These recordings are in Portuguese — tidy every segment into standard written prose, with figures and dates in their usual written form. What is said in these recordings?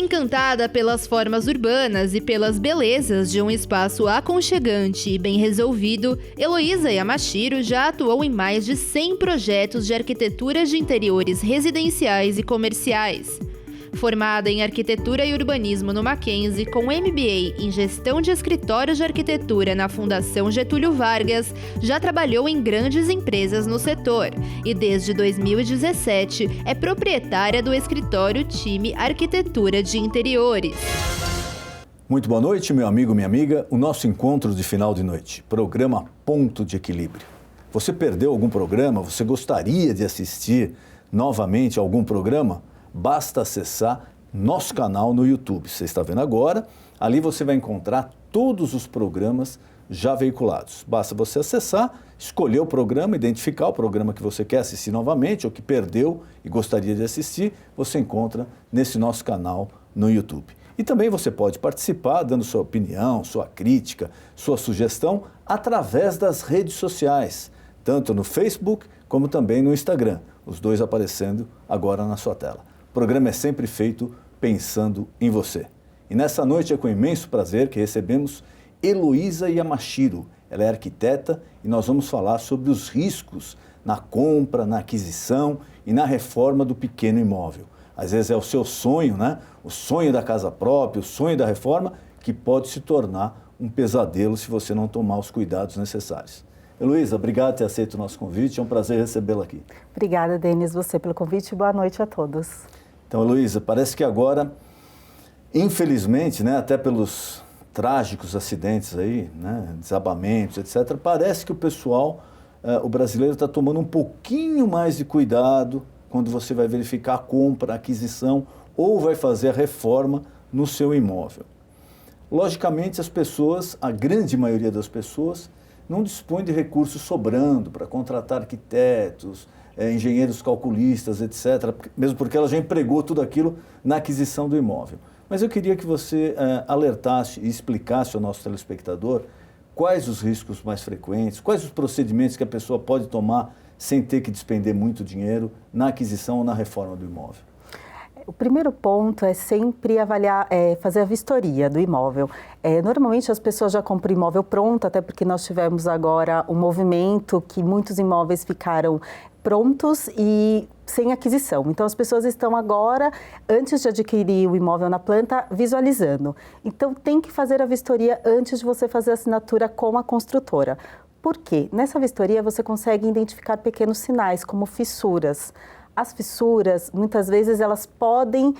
Encantada pelas formas urbanas e pelas belezas de um espaço aconchegante e bem resolvido, Heloísa Yamashiro já atuou em mais de 100 projetos de arquitetura de interiores residenciais e comerciais. Formada em Arquitetura e Urbanismo no Mackenzie, com MBA em Gestão de Escritórios de Arquitetura na Fundação Getúlio Vargas, já trabalhou em grandes empresas no setor e, desde 2017, é proprietária do escritório Time Arquitetura de Interiores. Muito boa noite, meu amigo, minha amiga. O nosso encontro de final de noite, programa Ponto de Equilíbrio. Você perdeu algum programa? Você gostaria de assistir novamente algum programa? Basta acessar nosso canal no YouTube. Você está vendo agora, ali você vai encontrar todos os programas já veiculados. Basta você acessar, escolher o programa, identificar o programa que você quer assistir novamente ou que perdeu e gostaria de assistir, você encontra nesse nosso canal no YouTube. E também você pode participar dando sua opinião, sua crítica, sua sugestão através das redes sociais, tanto no Facebook como também no Instagram, os dois aparecendo agora na sua tela. O programa é sempre feito pensando em você. E nessa noite é com imenso prazer que recebemos Heloísa Yamashiro. Ela é arquiteta e nós vamos falar sobre os riscos na compra, na aquisição e na reforma do pequeno imóvel. Às vezes é o seu sonho, né? O sonho da casa própria, o sonho da reforma, que pode se tornar um pesadelo se você não tomar os cuidados necessários. Heloísa, obrigado por ter aceito o nosso convite, é um prazer recebê-la aqui. Obrigada, Denis, você pelo convite e boa noite a todos. Então, Heloísa, parece que agora, infelizmente, né, até pelos trágicos acidentes aí, né, desabamentos, etc., parece que o pessoal, o brasileiro está tomando um pouquinho mais de cuidado quando você vai verificar a compra, a aquisição ou vai fazer a reforma no seu imóvel. Logicamente, as pessoas, a grande maioria das pessoas, não dispõe de recursos sobrando para contratar arquitetos, engenheiros calculistas, etc., mesmo porque ela já empregou tudo aquilo na aquisição do imóvel. Mas eu queria que você alertasse e explicasse ao nosso telespectador quais os riscos mais frequentes, quais os procedimentos que a pessoa pode tomar sem ter que despender muito dinheiro na aquisição ou na reforma do imóvel. O primeiro ponto é sempre avaliar, fazer a vistoria do imóvel. Normalmente as pessoas já compram imóvel pronto, até porque nós tivemos agora um movimento que muitos imóveis ficaram prontos e sem aquisição. Então as pessoas estão agora, antes de adquirir o imóvel na planta, visualizando. Então tem que fazer a vistoria antes de você fazer a assinatura com a construtora. Por quê? Nessa vistoria você consegue identificar pequenos sinais, como fissuras. As fissuras, muitas vezes, elas podem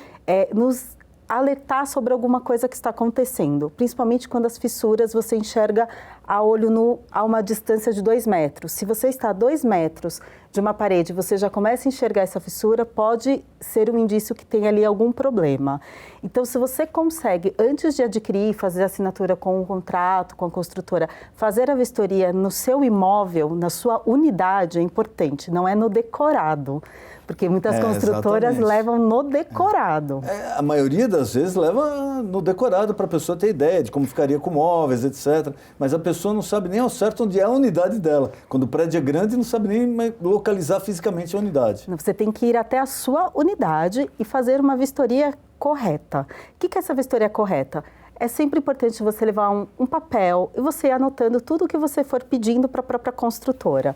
nos alertar sobre alguma coisa que está acontecendo, principalmente quando as fissuras você enxerga a olho nu a uma distância de 2 metros. Se você está a 2 metros de uma parede, você já começa a enxergar essa fissura, pode ser um indício que tem ali algum problema. Então, se você consegue, antes de adquirir, fazer a assinatura com o contrato, com a construtora, fazer a vistoria no seu imóvel, na sua unidade, é importante, não é no decorado. Porque muitas construtoras levam no decorado. A maioria das vezes leva no decorado para a pessoa ter ideia de como ficaria com móveis, etc. Mas a pessoa não sabe nem ao certo onde é a unidade dela. Quando o prédio é grande, não sabe nem localizar fisicamente a unidade. Você tem que ir até a sua unidade e fazer uma vistoria correta. O que é essa vistoria correta? É sempre importante você levar um papel e você ir anotando tudo o que você for pedindo para a própria construtora.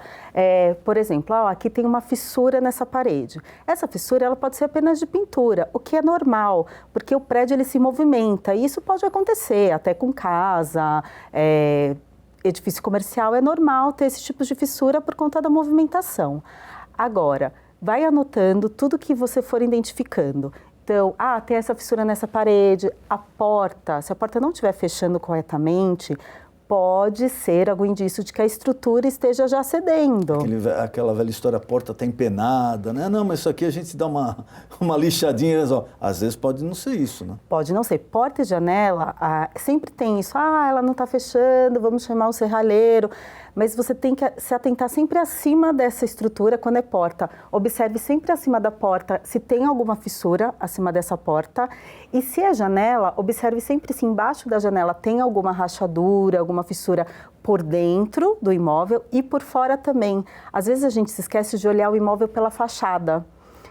Por exemplo, aqui tem uma fissura nessa parede. Essa fissura ela pode ser apenas de pintura, o que é normal, porque o prédio ele se movimenta e isso pode acontecer até com casa, edifício comercial. É normal ter esse tipo de fissura por conta da movimentação. Agora, vai anotando tudo que você for identificando. Então, tem essa fissura nessa parede, a porta, se a porta não estiver fechando corretamente, pode ser algum indício de que a estrutura esteja já cedendo. Aquela velha história, a porta está empenada, né? Não, mas isso aqui a gente dá uma lixadinha e resolve. Às vezes pode não ser isso, né? Pode não ser. Porta e janela, sempre tem isso. Ela não está fechando, vamos chamar o serralheiro. Mas você tem que se atentar sempre acima dessa estrutura quando é porta. Observe sempre acima da porta se tem alguma fissura acima dessa porta. E se é janela, observe sempre se embaixo da janela tem alguma rachadura, alguma fissura por dentro do imóvel e por fora também. Às vezes a gente se esquece de olhar o imóvel pela fachada.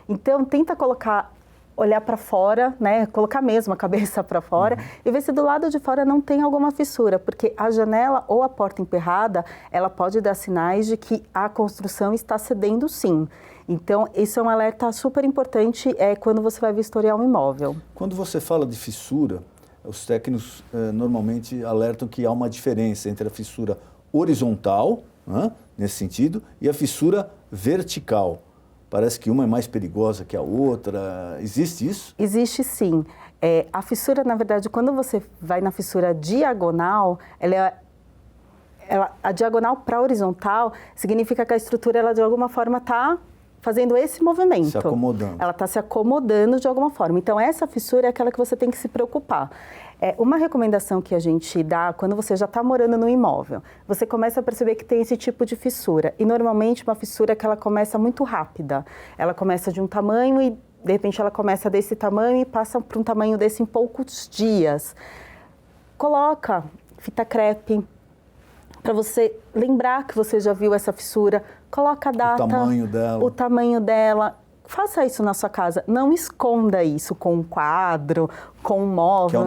Então, tenta colocar olhar para fora, né, colocar mesmo a cabeça para fora e ver se do lado de fora não tem alguma fissura, porque a janela ou a porta emperrada, ela pode dar sinais de que a construção está cedendo sim. Então, isso é um alerta super importante quando você vai vistoriar um imóvel. Quando você fala de fissura, os técnicos normalmente alertam que há uma diferença entre a fissura horizontal, né, nesse sentido, e a fissura vertical. Parece que uma é mais perigosa que a outra. Existe isso? Existe sim. A fissura, na verdade, quando você vai na fissura diagonal, a diagonal para horizontal significa que a estrutura, ela de alguma forma está fazendo esse movimento. Se acomodando. Ela está se acomodando de alguma forma. Então, essa fissura é aquela que você tem que se preocupar. Uma recomendação que a gente dá quando você já está morando no imóvel, você começa a perceber que tem esse tipo de fissura. E, normalmente, uma fissura que ela começa muito rápida. Ela começa de um tamanho e, de repente, ela começa desse tamanho e passa para um tamanho desse em poucos dias. Coloca fita crepe, para você lembrar que você já viu essa fissura, coloca a data, o tamanho dela. Faça isso na sua casa, não esconda isso com um quadro, com um móvel. Que é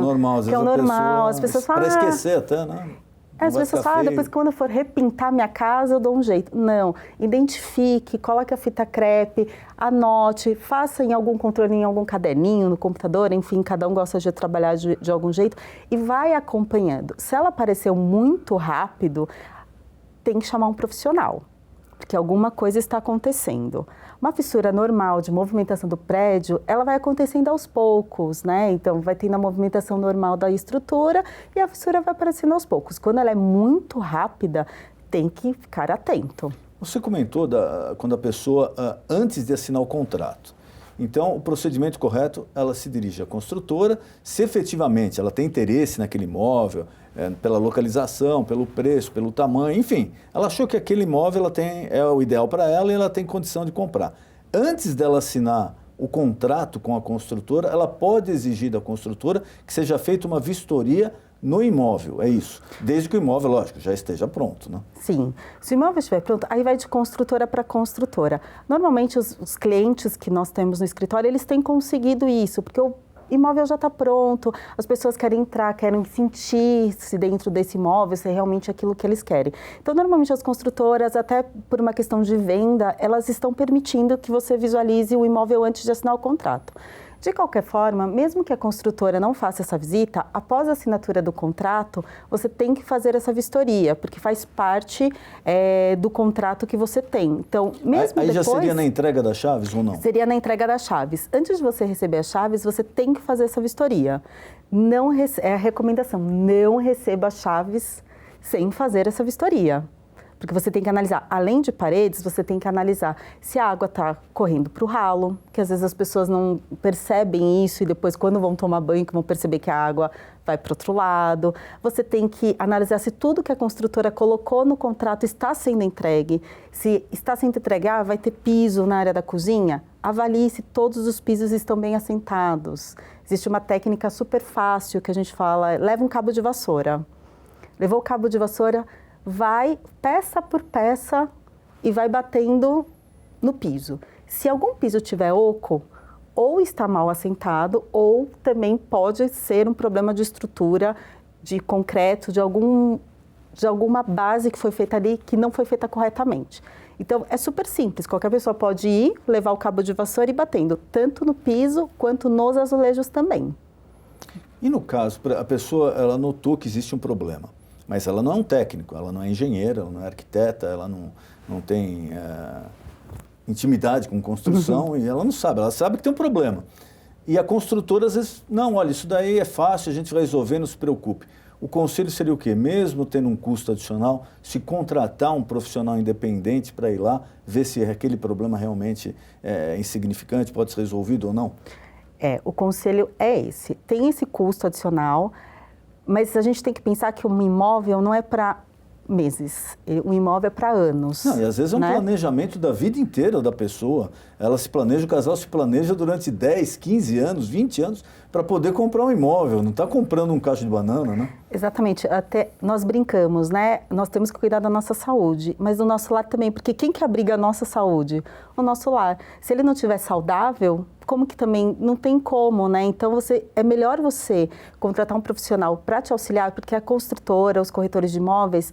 o normal, às vezes as pessoas falam, para esquecer até, né? As pessoas falam, depois quando eu for repintar minha casa, eu dou um jeito. Não, identifique, coloque a fita crepe, anote, faça em algum controle, em algum caderninho, no computador, enfim, cada um gosta de trabalhar de algum jeito e vai acompanhando. Se ela apareceu muito rápido, tem que chamar um profissional, porque alguma coisa está acontecendo. Uma fissura normal de movimentação do prédio, ela vai acontecendo aos poucos, né? Então, vai tendo a movimentação normal da estrutura e a fissura vai aparecendo aos poucos. Quando ela é muito rápida, tem que ficar atento. Você comentou quando a pessoa, antes de assinar o contrato, então o procedimento correto, ela se dirige à construtora, se efetivamente ela tem interesse naquele imóvel, pela localização, pelo preço, pelo tamanho, enfim, ela achou que aquele imóvel é o ideal para ela e ela tem condição de comprar. Antes dela assinar o contrato com a construtora, ela pode exigir da construtora que seja feita uma vistoria no imóvel, é isso. Desde que o imóvel, lógico, já esteja pronto, né? Sim. Se o imóvel estiver pronto, aí vai de construtora para construtora. Normalmente, os clientes que nós temos no escritório, eles têm conseguido isso, porque o imóvel já está pronto, as pessoas querem entrar, querem sentir-se dentro desse imóvel, se é realmente aquilo que eles querem. Então, normalmente as construtoras, até por uma questão de venda, elas estão permitindo que você visualize o imóvel antes de assinar o contrato. De qualquer forma, mesmo que a construtora não faça essa visita, após a assinatura do contrato, você tem que fazer essa vistoria, porque faz parte do contrato que você tem. Então, mesmo aí depois... já seria na entrega das chaves ou não? Seria na entrega das chaves. Antes de você receber as chaves, você tem que fazer essa vistoria. É a recomendação, não receba as chaves sem fazer essa vistoria. Porque você tem que analisar, além de paredes, você tem que analisar se a água está correndo para o ralo, que às vezes as pessoas não percebem isso e depois quando vão tomar banho que vão perceber que a água vai para o outro lado. Você tem que analisar se tudo que a construtora colocou no contrato está sendo entregue. Se está sendo entregue, vai ter piso na área da cozinha, avalie se todos os pisos estão bem assentados. Existe uma técnica super fácil que a gente fala, leva um cabo de vassoura. Levou o cabo de vassoura, vai peça por peça e vai batendo no piso. Se algum piso tiver oco, ou está mal assentado, ou também pode ser um problema de estrutura, de concreto, de alguma base que foi feita ali que não foi feita corretamente. Então, é super simples, qualquer pessoa pode ir, levar o cabo de vassoura e ir batendo, tanto no piso quanto nos azulejos também. E no caso, a pessoa ela notou que existe um problema, mas ela não é um técnico, ela não é engenheira, ela não é arquiteta, ela não tem intimidade com construção e ela não sabe, ela sabe que tem um problema. E a construtora às vezes, não, olha, isso daí é fácil, a gente vai resolver, não se preocupe. O conselho seria o quê? Mesmo tendo um custo adicional, se contratar um profissional independente para ir lá, ver se aquele problema realmente é insignificante, pode ser resolvido ou não? O conselho é esse. Tem esse custo adicional, mas a gente tem que pensar que um imóvel não é para meses, um imóvel é para anos. Não, e às vezes é um planejamento da vida inteira da pessoa. Ela se planeja, o casal se planeja durante 10, 15 anos, 20 anos para poder comprar um imóvel. Não está comprando um cacho de banana, né? Exatamente. Até nós brincamos, né? Nós temos que cuidar da nossa saúde, mas do nosso lado também, porque quem que abriga a nossa saúde? o nosso lar. Se ele não estiver saudável, como que também não tem como, né? Então é melhor você contratar um profissional para te auxiliar, porque a construtora, os corretores de imóveis,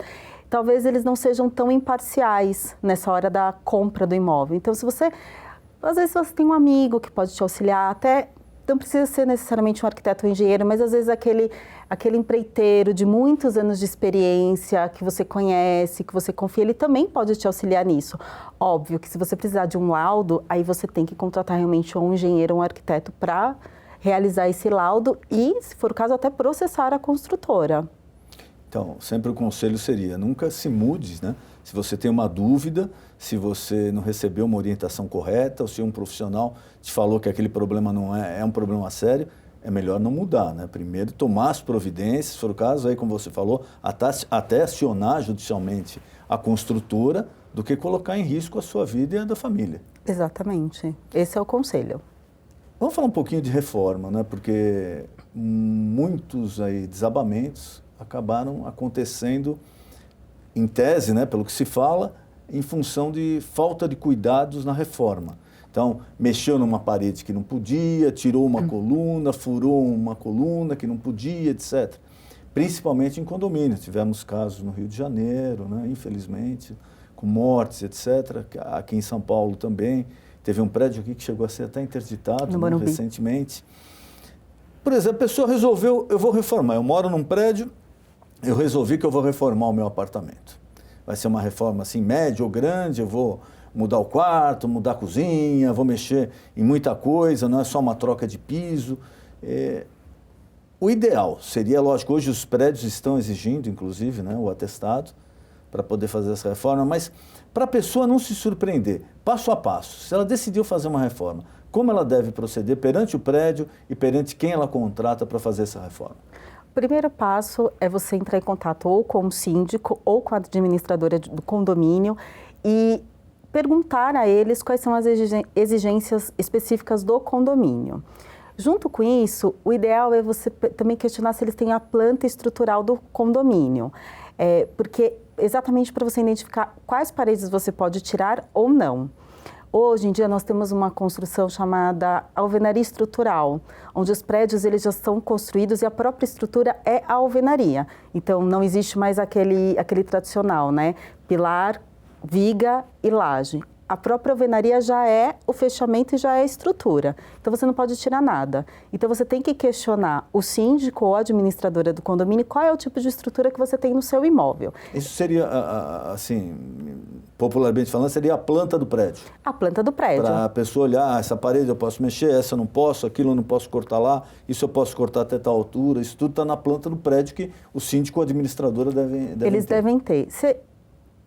talvez eles não sejam tão imparciais nessa hora da compra do imóvel. Então, às vezes você tem um amigo que pode te auxiliar, até não precisa ser necessariamente um arquiteto ou engenheiro, mas às vezes aquele empreiteiro de muitos anos de experiência, que você conhece, que você confia, ele também pode te auxiliar nisso. Óbvio que se você precisar de um laudo, aí você tem que contratar realmente um engenheiro ou um arquiteto para realizar esse laudo e, se for o caso, até processar a construtora. Então, sempre o conselho seria, nunca se mude, né? Se você tem uma dúvida, se você não recebeu uma orientação correta, ou se um profissional te falou que aquele problema não é um problema sério, é melhor não mudar, né? Primeiro tomar as providências, se for o caso, aí como você falou, até acionar judicialmente a construtora, do que colocar em risco a sua vida e a da família. Exatamente. Esse é o conselho. Vamos falar um pouquinho de reforma, né? Porque muitos aí desabamentos acabaram acontecendo, em tese, né, pelo que se fala, em função de falta de cuidados na reforma. Então, mexeu numa parede que não podia, tirou uma coluna, furou uma coluna que não podia, etc. Principalmente em condomínios. Tivemos casos no Rio de Janeiro, né, infelizmente, com mortes, etc. Aqui em São Paulo também. Teve um prédio aqui que chegou a ser até interditado, né, recentemente. Por exemplo, a pessoa resolveu, eu vou reformar. Eu moro num prédio, eu resolvi que eu vou reformar o meu apartamento. Vai ser uma reforma assim, média ou grande, eu vou mudar o quarto, mudar a cozinha, vou mexer em muita coisa, não é só uma troca de piso. O ideal seria, lógico, hoje os prédios estão exigindo, inclusive, né, o atestado para poder fazer essa reforma, mas para a pessoa não se surpreender, passo a passo, se ela decidiu fazer uma reforma, como ela deve proceder perante o prédio e perante quem ela contrata para fazer essa reforma? O primeiro passo é você entrar em contato ou com o síndico ou com a administradora do condomínio e perguntar a eles quais são as exigências específicas do condomínio. Junto com isso, o ideal é você também questionar se eles têm a planta estrutural do condomínio, porque exatamente para você identificar quais paredes você pode tirar ou não. Hoje em dia nós temos uma construção chamada alvenaria estrutural, onde os prédios eles já são construídos e a própria estrutura é a alvenaria. Então não existe mais aquele tradicional, né? Pilar, viga e laje. A própria alvenaria já é o fechamento e já é a estrutura. Então você não pode tirar nada. Então você tem que questionar o síndico ou a administradora do condomínio qual é o tipo de estrutura que você tem no seu imóvel. Isso seria, assim, popularmente falando, seria a planta do prédio. A planta do prédio. Para a pessoa olhar, essa parede eu posso mexer, essa eu não posso, aquilo eu não posso cortar lá, isso eu posso cortar até tal altura. Isso tudo está na planta do prédio que o síndico ou a administradora devem ter. Eles devem ter.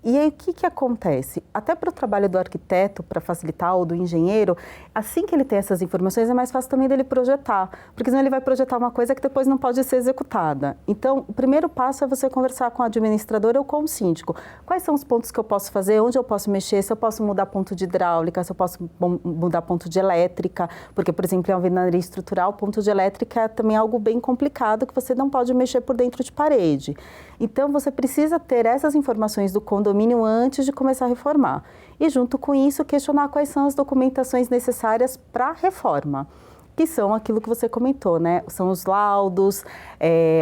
E aí, o que acontece? Até para o trabalho do arquiteto, para facilitar, ou do engenheiro, assim que ele tem essas informações, é mais fácil também dele projetar, porque senão ele vai projetar uma coisa que depois não pode ser executada. Então, o primeiro passo é você conversar com a administradora ou com o síndico. Quais são os pontos que eu posso fazer, onde eu posso mexer, se eu posso mudar ponto de hidráulica, se eu posso mudar ponto de elétrica, porque, por exemplo, em alvenaria estrutural, ponto de elétrica é também algo bem complicado que você não pode mexer por dentro de parede. Então, você precisa ter essas informações do condomínio antes de começar a reformar. E, junto com isso, questionar quais são as documentações necessárias para a reforma, que são aquilo que você comentou, né? São os laudos,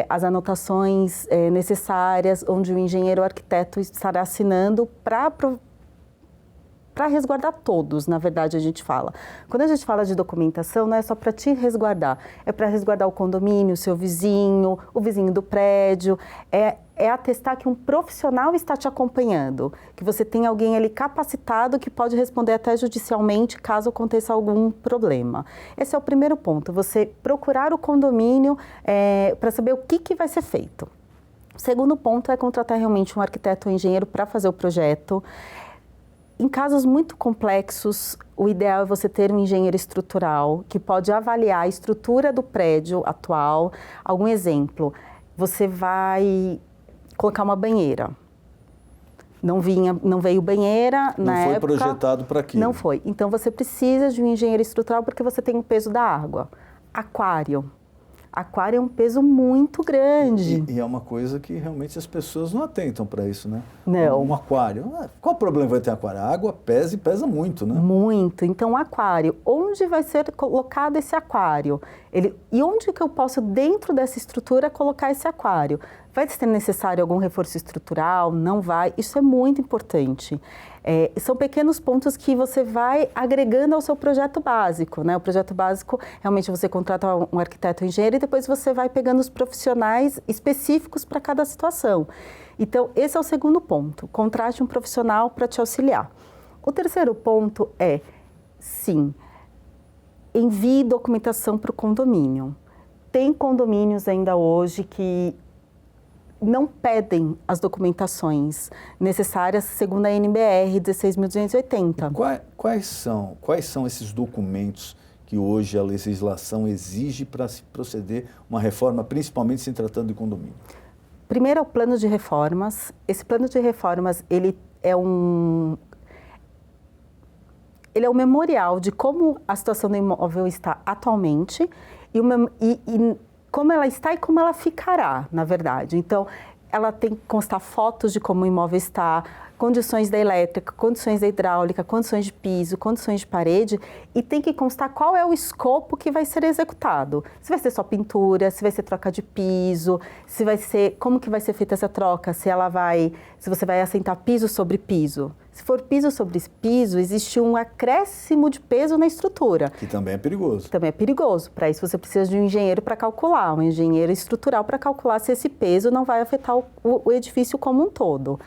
as anotações necessárias, onde o engenheiro ou arquiteto estará assinando para resguardar todos, na verdade, a gente fala. Quando a gente fala de documentação, não é só para te resguardar, é para resguardar o condomínio, o seu vizinho, o vizinho do prédio, é atestar que um profissional está te acompanhando, que você tem alguém ali capacitado que pode responder até judicialmente caso aconteça algum problema. Esse é o primeiro ponto, você procurar o condomínio para saber o que vai ser feito. O segundo ponto é contratar realmente um arquiteto ou engenheiro para fazer o projeto. Em casos muito complexos, o ideal é você ter um engenheiro estrutural que pode avaliar a estrutura do prédio atual. Algum exemplo, você vai colocar uma banheira. Não veio banheira na época. Não foi projetado para aquilo. Não foi. Então você precisa de um engenheiro estrutural porque você tem o peso da água. Aquário. Aquário é um peso muito grande. E é uma coisa que realmente as pessoas não atentam para isso, né? Não. Um aquário. Qual o problema vai ter aquário? A água pesa e pesa muito, né? Muito. Então, aquário, onde vai ser colocado esse aquário? E onde que eu posso, dentro dessa estrutura, colocar esse aquário? Vai ser necessário algum reforço estrutural? Não vai? Isso é muito importante. São pequenos pontos que você vai agregando ao seu projeto básico, né? O projeto básico, realmente você contrata um arquiteto engenheiro e depois você vai pegando os profissionais específicos para cada situação. Então, esse é o segundo ponto. Contrate um profissional para te auxiliar. O terceiro ponto é, sim, envie documentação para o condomínio. Tem condomínios ainda hoje que não pedem as documentações necessárias segundo a NBR 16.280. Quais são esses documentos que hoje a legislação exige para se proceder uma reforma, principalmente se tratando de condomínio? Primeiro é o plano de reformas. Esse plano de reformas, ele é um memorial de como a situação do imóvel está atualmente e como ela está e como ela ficará, na verdade. Então, ela tem que constar fotos de como o imóvel está, condições da elétrica, condições da hidráulica, condições de piso, condições de parede, e tem que constar qual é o escopo que vai ser executado. Se vai ser só pintura, se vai ser troca de piso, se vai ser, como que vai ser feita essa troca, se você vai assentar piso sobre piso. Se for piso sobre piso, existe um acréscimo de peso na estrutura. Que também é perigoso. Também é perigoso. Para isso, você precisa de um engenheiro para calcular, um engenheiro estrutural para calcular se esse peso não vai afetar o edifício como um todo.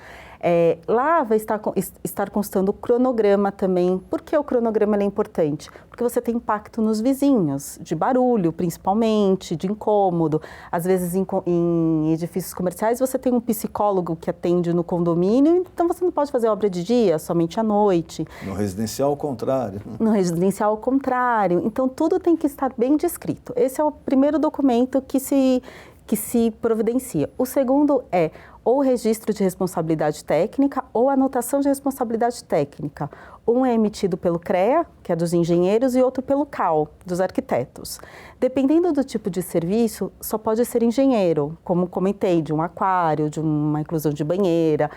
Lá vai estar constando o cronograma também. Por que o cronograma é importante? Porque você tem impacto nos vizinhos, de barulho principalmente, de incômodo. Às vezes em edifícios comerciais você tem um psicólogo que atende no condomínio, então você não pode fazer obra de dia, somente à noite. No residencial, ao contrário. No residencial, ao contrário. Então tudo tem que estar bem descrito. Esse é o primeiro documento que se providencia. O segundo é ou registro de responsabilidade técnica ou anotação de responsabilidade técnica. Um é emitido pelo CREA, que é dos engenheiros, e outro pelo CAL, dos arquitetos. Dependendo do tipo de serviço, só pode ser engenheiro, como comentei, de um aquário, de uma inclusão de banheira.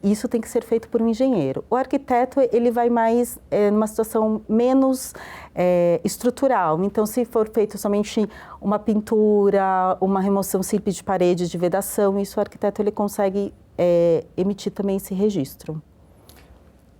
Isso tem que ser feito por um engenheiro. O arquiteto, ele vai mais numa situação menos estrutural. Então, se for feito somente uma pintura, uma remoção simples de parede, de vedação, isso o arquiteto ele consegue emitir também esse registro.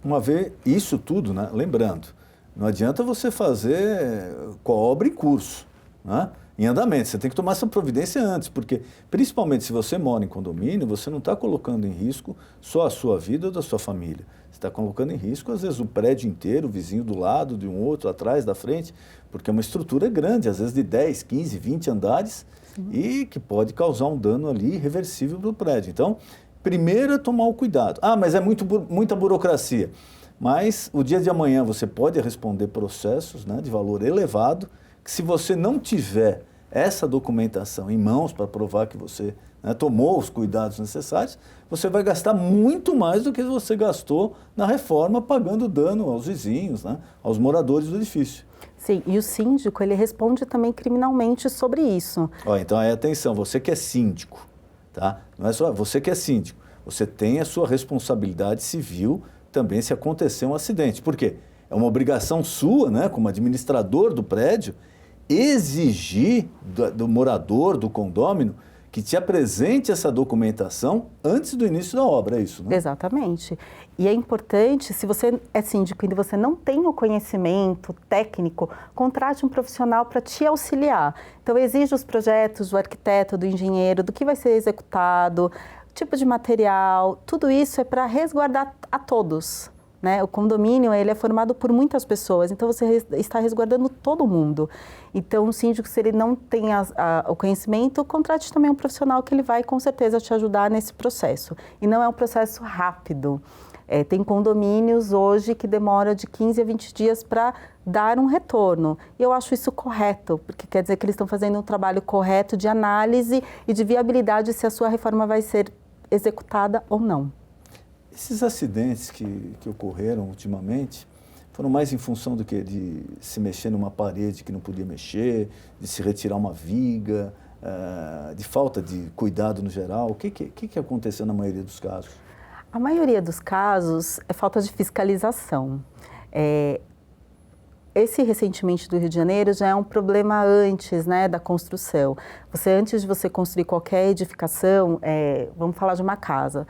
Uma vez, isso tudo, né? Lembrando, não adianta você fazer com a obra em curso, né? Em andamento, você tem que tomar essa providência antes, porque principalmente se você mora em condomínio, você não está colocando em risco só a sua vida ou da sua família. Você está colocando em risco, às vezes, o prédio inteiro, o vizinho do lado, de um outro, atrás, da frente, porque é uma estrutura grande, às vezes de 10, 15, 20 andares, e que pode causar um dano ali irreversível para o prédio. Então, primeiro é tomar o cuidado. Mas é muita burocracia. Mas o dia de amanhã você pode responder processos, né, de valor elevado, que se você não tiver essa documentação em mãos para provar que você, né, tomou os cuidados necessários, você vai gastar muito mais do que você gastou na reforma, pagando dano aos vizinhos, né, aos moradores do edifício. Sim, e o síndico, ele responde também criminalmente sobre isso. Então aí atenção, você que é síndico, tá? Não é só você que é síndico, você tem a sua responsabilidade civil também se acontecer um acidente. Por quê? É uma obrigação sua, né, como administrador do prédio, exigir do morador do condômino que te apresente essa documentação antes do início da obra, é isso, né? Exatamente. E é importante, se você é síndico e você não tem o conhecimento técnico, contrate um profissional para te auxiliar. Então, exige os projetos do arquiteto, do engenheiro, do que vai ser executado, tipo de material, tudo isso é para resguardar a todos. Né? O condomínio ele é formado por muitas pessoas, então você está resguardando todo mundo. Então, o síndico, se ele não tem o conhecimento, contrate também um profissional que ele vai, com certeza, te ajudar nesse processo. E não é um processo rápido. Tem condomínios hoje que demora de 15 a 20 dias para dar um retorno. E eu acho isso correto, porque quer dizer que eles estão fazendo um trabalho correto de análise e de viabilidade se a sua reforma vai ser executada ou não. Esses acidentes que ocorreram ultimamente, foram mais em função do quê? De se mexer numa parede que não podia mexer, de se retirar uma viga, de falta de cuidado no geral? O que aconteceu na maioria dos casos? A maioria dos casos é falta de fiscalização. Esse ressentimento do Rio de Janeiro já é um problema antes, né, da construção. Antes de você construir qualquer edificação, vamos falar de uma casa.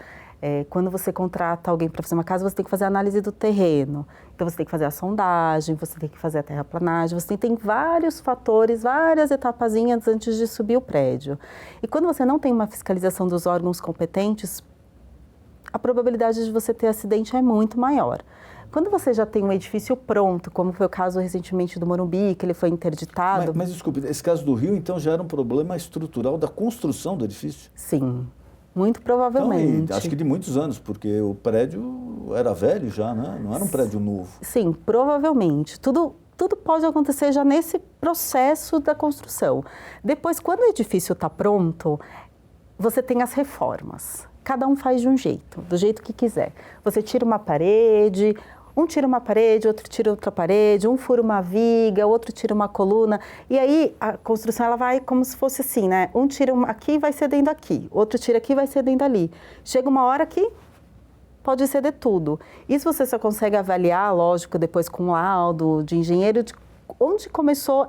Quando você contrata alguém para fazer uma casa, você tem que fazer a análise do terreno. Então, você tem que fazer a sondagem, você tem que fazer a terraplanagem, você tem vários fatores, várias etapazinhas antes de subir o prédio. E quando você não tem uma fiscalização dos órgãos competentes, a probabilidade de você ter acidente é muito maior. Quando você já tem um edifício pronto, como foi o caso recentemente do Morumbi, que ele foi interditado... Mas desculpe, esse caso do Rio, então, já era um problema estrutural da construção do edifício? Sim, muito provavelmente. Então, acho que de muitos anos, porque o prédio era velho já, né? Não era um prédio novo. Sim, provavelmente. Tudo pode acontecer já nesse processo da construção. Depois, quando o edifício está pronto, você tem as reformas. Cada um faz de um jeito, do jeito que quiser. Você tira uma parede, um tira uma parede, outro tira outra parede, um fura uma viga, outro tira uma coluna. E aí a construção ela vai como se fosse assim, né? Um tira aqui e vai cedendo aqui, outro tira aqui e vai cedendo ali. Chega uma hora que pode ceder tudo. Isso você só consegue avaliar, lógico, depois com um laudo de engenheiro, de onde começou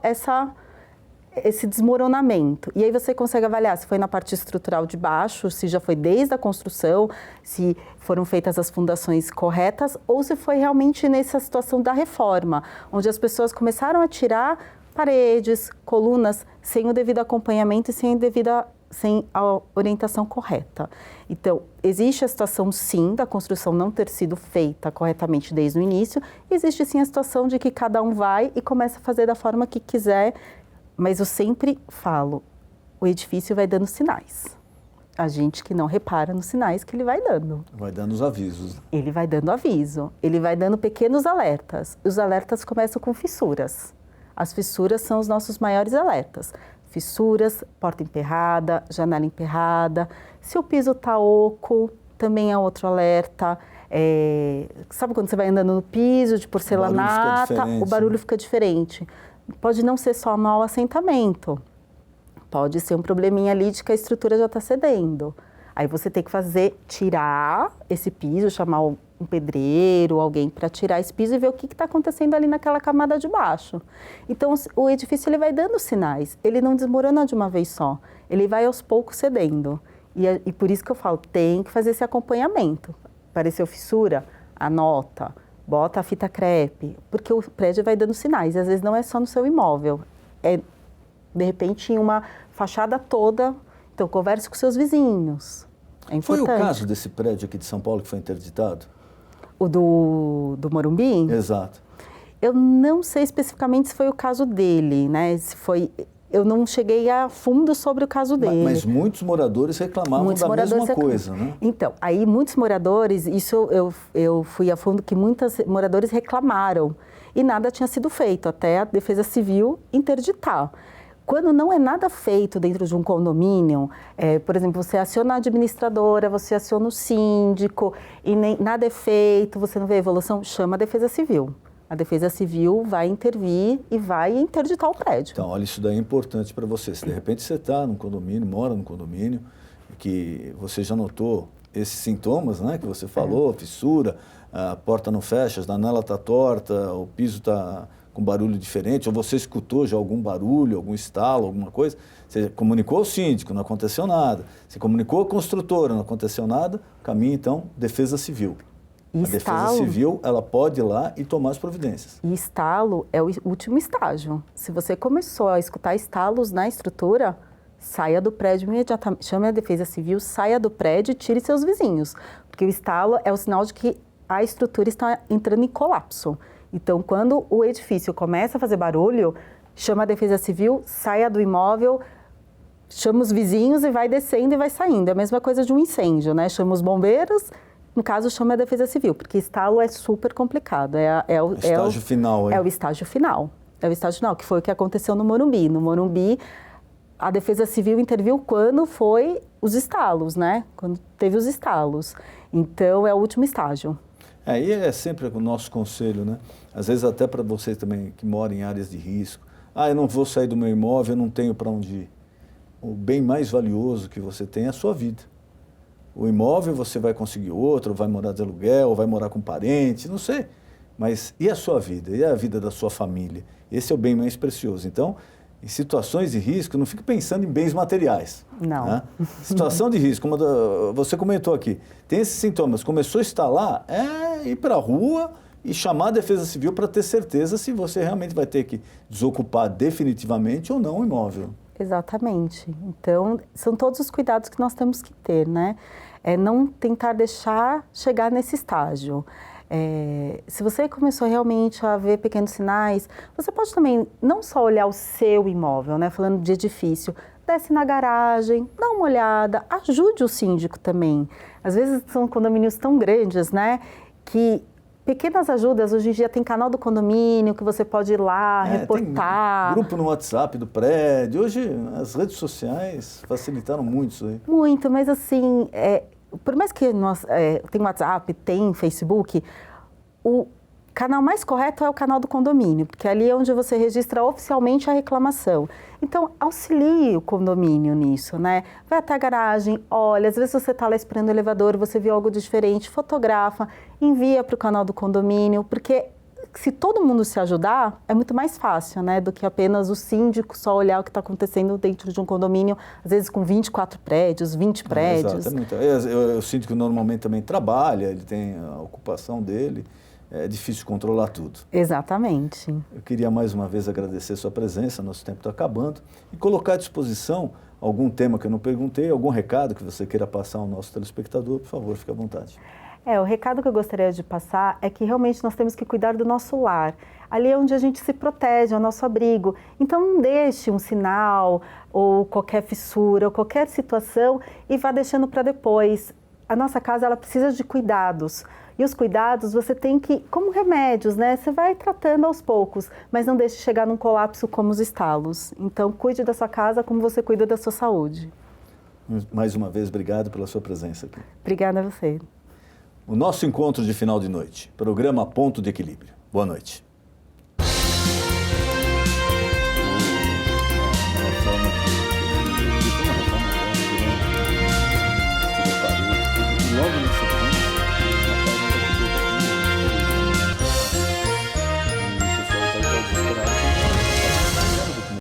esse desmoronamento. E aí você consegue avaliar se foi na parte estrutural de baixo, se já foi desde a construção, se foram feitas as fundações corretas, ou se foi realmente nessa situação da reforma, onde as pessoas começaram a tirar paredes, colunas, sem o devido acompanhamento e sem a orientação correta. Então, existe a situação, sim, da construção não ter sido feita corretamente desde o início, existe, sim, a situação de que cada um vai e começa a fazer da forma que quiser. Mas eu sempre falo, o edifício vai dando sinais. A gente que não repara nos sinais que ele vai dando. Vai dando os avisos. Ele vai dando aviso, ele vai dando pequenos alertas. Os alertas começam com fissuras. As fissuras são os nossos maiores alertas. Fissuras, porta emperrada, janela emperrada. Se o piso está oco, também é outro alerta. Sabe quando você vai andando no piso de porcelanata, o barulho fica diferente. Pode não ser só mau assentamento, pode ser um probleminha ali de que a estrutura já está cedendo. Aí você tem que tirar esse piso, chamar um pedreiro, alguém para tirar esse piso e ver o que está acontecendo ali naquela camada de baixo. Então, o edifício ele vai dando sinais, ele não desmorona de uma vez só, ele vai aos poucos cedendo. E por isso que eu falo, tem que fazer esse acompanhamento. Apareceu fissura, anota. Bota a fita crepe, porque o prédio vai dando sinais. E às vezes não é só no seu imóvel, de repente em uma fachada toda. Então, converse com seus vizinhos. É importante. Foi o caso desse prédio aqui de São Paulo que foi interditado? O do Morumbi? Exato. Eu não sei especificamente se foi o caso dele, né? Eu não cheguei a fundo sobre o caso dele. Mas muitos moradores reclamavam da mesma coisa, né? Então, aí muitos moradores, isso eu fui a fundo que muitos moradores reclamaram e nada tinha sido feito, até a Defesa Civil interditar. Quando não é nada feito dentro de um condomínio, por exemplo, você aciona a administradora, você aciona o síndico e nada é feito, você não vê evolução, chama a Defesa Civil. A Defesa Civil vai intervir e vai interditar o prédio. Então, olha, isso daí é importante para você. Se de repente você está num condomínio, mora num condomínio, que você já notou esses sintomas, né, que você falou, fissura, a porta não fecha, a janela está torta, o piso está com barulho diferente, ou você escutou já algum barulho, algum estalo, alguma coisa, você comunicou ao síndico, não aconteceu nada. Você comunicou à construtora, não aconteceu nada, caminha então Defesa Civil. A Defesa Civil, ela pode ir lá e tomar as providências. E estalo é o último estágio. Se você começou a escutar estalos na estrutura, saia do prédio imediatamente, chame a Defesa Civil, saia do prédio e tire seus vizinhos. Porque o estalo é o sinal de que a estrutura está entrando em colapso. Então, quando o edifício começa a fazer barulho, chama a Defesa Civil, saia do imóvel, chama os vizinhos e vai descendo e vai saindo. É a mesma coisa de um incêndio, né? Chama os bombeiros. No caso, chama a Defesa Civil, porque estalo é super complicado. O estágio final. É o estágio final. É o estágio final, que foi o que aconteceu no Morumbi. No Morumbi, a Defesa Civil interviu quando foi os estalos, né? Quando teve os estalos. Então, é o último estágio. Aí é sempre o nosso conselho, né? Às vezes até para você também que mora em áreas de risco. Eu não vou sair do meu imóvel, eu não tenho para onde ir. O bem mais valioso que você tem é a sua vida. O imóvel você vai conseguir outro, vai morar de aluguel, vai morar com parente, não sei. Mas e a sua vida? E a vida da sua família? Esse é o bem mais precioso. Então, em situações de risco, não fique pensando em bens materiais. Não. Né? Situação de risco, como você comentou aqui, tem esses sintomas, começou a instalar, ir para a rua e chamar a Defesa Civil para ter certeza se você realmente vai ter que desocupar definitivamente ou não o imóvel. Exatamente. Então, são todos os cuidados que nós temos que ter, né? Não tentar deixar chegar nesse estágio. Se você começou realmente a ver pequenos sinais, você pode também não só olhar o seu imóvel, né? Falando de edifício, desce na garagem, dá uma olhada, ajude o síndico também. Às vezes são condomínios tão grandes, né? Que pequenas ajudas, hoje em dia tem canal do condomínio que você pode ir lá, reportar. Tem grupo no WhatsApp do prédio. Hoje as redes sociais facilitaram muito isso aí. Muito, mas assim, por mais que nós tem WhatsApp, tem Facebook, o canal mais correto é o canal do condomínio, porque ali é onde você registra oficialmente a reclamação. Então, auxilie o condomínio nisso, né? Vai até a garagem, olha, às vezes você está lá esperando o elevador, você viu algo diferente, fotografa, envia para o canal do condomínio, porque se todo mundo se ajudar, é muito mais fácil, né? Do que apenas o síndico só olhar o que está acontecendo dentro de um condomínio, às vezes com 24 prédios, 20 prédios. Exatamente. O síndico normalmente também trabalha, ele tem a ocupação dele. É difícil controlar tudo. Exatamente. Eu queria mais uma vez agradecer a sua presença, nosso tempo está acabando, e colocar à disposição algum tema que eu não perguntei, algum recado que você queira passar ao nosso telespectador, por favor, fique à vontade. O recado que eu gostaria de passar é que realmente nós temos que cuidar do nosso lar. Ali é onde a gente se protege, é o nosso abrigo. Então não deixe um sinal ou qualquer fissura ou qualquer situação e vá deixando para depois. A nossa casa ela precisa de cuidados. E os cuidados você tem que, como remédios, né? Você vai tratando aos poucos, mas não deixe chegar num colapso como os estalos. Então, cuide da sua casa como você cuida da sua saúde. Mais uma vez, obrigado pela sua presença aqui. Obrigada a você. O nosso encontro de final de noite, programa Ponto de Equilíbrio. Boa noite.